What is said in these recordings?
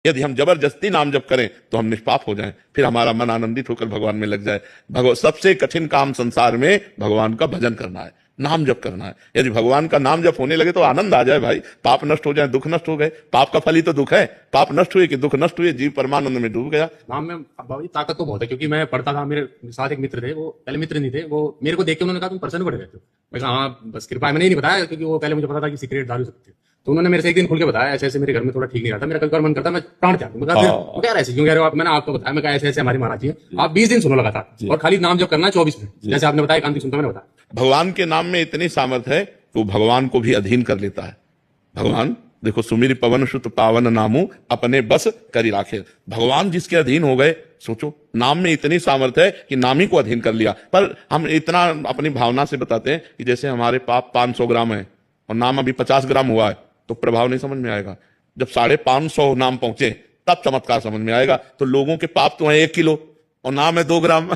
यदि हम जबरदस्ती नाम जप करें तो हम निष्पाप हो जाएं, फिर हमारा मन आनंदित होकर भगवान में लग जाए। सबसे कठिन काम संसार में भगवान का भजन करना है, नाम जप करना है। यदि भगवान का नाम जप होने लगे तो आनंद आ जाए भाई, पाप नष्ट हो जाए, दुख नष्ट हो गए। पाप का फल ही तो दुख है, पाप नष्ट हुए कि दुख नष्ट हुए, जीव परमानंद में डूब गया। नाम में बाबा जी ताकत तो बहुत है, क्योंकि मैं पढ़ता था, मेरे साथ एक मित्र थे, वो पहले मित्र नहीं थे, वो मेरे को देख के उन्होंने कहा तुम प्रसन्न पड़ गए थे। मैं कहा हाँ बस कृपा है। मैंने नहीं बताया क्योंकि वो पहले मुझे पता था कि सीक्रेट दारू सकती है। तो उन्होंने मेरे से एक दिन खुल के बताया ऐसे ऐसे मेरे घर में थोड़ा ठीक नहीं रहा था, मेरा कभी कभी मन करता मैं प्राण त्याग दूं। मैं कहा फिर क्या ऐसे क्यों कह रहे हो आप? मैंने आपको बताया, मैं कहा ऐसे ऐसे हमारी महाराज जी है, आप 20 दिन सुनो लगातार और खाली नाम जप करना है 24 मिनट, जैसे आपने बताया एकांतिक सुनता मैंने बताया। भगवान के नाम में इतनी सामर्थ्य है कि वो भगवान को भी अधीन कर लेता है। भगवान देखो, सुमिर पवन सुत पावन नामू अपने बस करी राखे। भगवान जिसके अधीन हो गए, सोचो नाम में इतनी सामर्थ्य है कि नाम ही को अधीन कर लिया। पर हम इतना अपनी भावना से बताते हैं कि जैसे हमारे पाप 500 ग्राम है और नाम अभी 50 ग्राम हुआ है, तो प्रभाव नहीं समझ में आएगा। जब 550 नाम पहुंचे तब चमत्कार समझ में आएगा। तो लोगों के पाप तो है 1 किलो और नाम है 2 ग्राम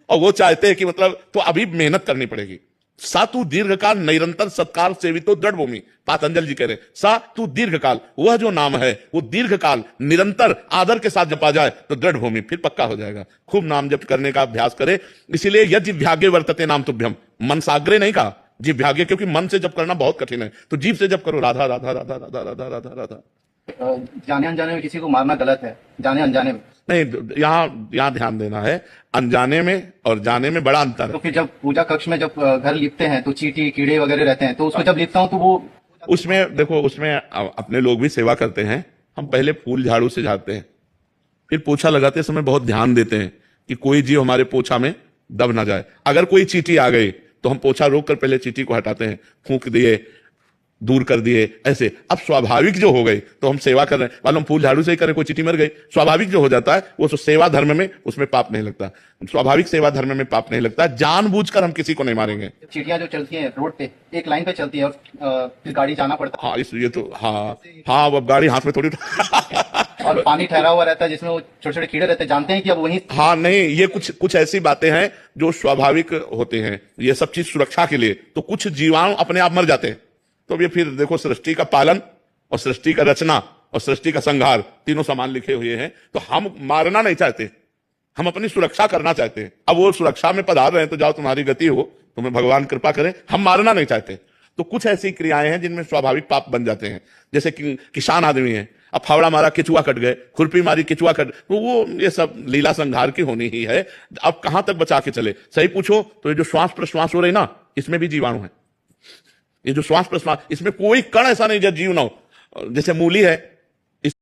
और वो चाहते हैं कि मतलब तो अभी मेहनत करनी पड़ेगी। सा तू दीर्घकाल निरंतर सत्काल सेवितो दृढ़ भूमि, पातंजल जी कह रहे सा तू दीर्घकाल, वह जो नाम है वो दीर्घकाल निरंतर आदर के साथ जपा जाए तो दृढ़ भूमि, फिर पक्का हो जाएगा। खूब नाम जप करने का अभ्यास करे। इसीलिए यज्ञ भाग्य वर्तते नाम तुभ्यम, मन साग्रे नहीं कहा, जीव भाग्य, क्योंकि मन से जप करना बहुत कठिन है, तो जीव से जप करो राधा राधा राधा राधा राधा राधा राधा। जाने अनजाने में किसी को मारना गलत है, जाने अनजाने में नहीं, यहाँ ध्यान देना है, अनजाने में और जाने में बड़ा अंतर है। तो फिर जब पूजा कक्ष में जब घर लिपते हैं तो चींटी कीड़े वगैरह रहते हैं, तो उसको जब लिपता हूँ तो वो उसमें देखो, उसमें अपने लोग भी सेवा करते हैं। हम पहले फूल झाड़ू से झाड़ते हैं, फिर पोछा लगाते समय बहुत ध्यान देते हैं कि कोई जीव हमारे पोछा में दब ना जाए। अगर कोई चींटी आ गई तो हम पोछा रोक कर पहले चींटी को हटाते हैं, फूंक दिए, दूर कर दिए, ऐसे। अब स्वाभाविक जो हो गई तो हम सेवा कर रहे हैं, मालूम फूल झाड़ू से ही करें, कोई चींटी मर गई, स्वाभाविक जो हो जाता है वो तो सेवा धर्म में, उसमें पाप नहीं लगता। स्वाभाविक सेवा धर्म में पाप नहीं लगता। जानबूझकर हम किसी को नहीं मारेंगे। चींटियां जो चलती हैं रोड पे एक लाइन पे चलती है और फिर गाड़ी जाना पड़ता हाँ, इसलिए तो हाँ अब गाड़ी हाथ में थोड़ी है और पानी ठहरा हुआ रहता है जिसमें वो छोटे छोटे कीड़े रहते हैं, जानते हैं कि अब वहीं हाँ नहीं, ये कुछ ऐसी बातें हैं जो स्वाभाविक होते हैं, ये सब चीज सुरक्षा के लिए। तो कुछ जीवाणु अपने आप मर जाते हैं। तो ये फिर देखो, सृष्टि का पालन और सृष्टि का रचना और सृष्टि का संहार तीनों समान लिखे हुए हैं। तो हम मारना नहीं चाहते, हम अपनी सुरक्षा करना चाहते हैं। अब वो सुरक्षा में पधार रहे हैं तो जाओ, तुम्हारी गति हो, तुम्हें भगवान कृपा करे। हम मारना नहीं चाहते। तो कुछ ऐसी क्रियाएं हैं जिनमें स्वाभाविक पाप बन जाते हैं। जैसे कि किसान आदमी है, अब फावड़ा मारा केचुआ कट गए, खुरपी मारी केचुआ कट, तो वो ये सब लीला संहार की होनी ही है। अब कहां तक बचा के चले? सही पूछो तो ये जो श्वास प्रश्वास हो रही ना, इसमें भी जीवाणु है। ये जो श्वास प्रश्वास, इसमें कोई कण ऐसा नहीं जो जीव ना हो। जैसे मूली है,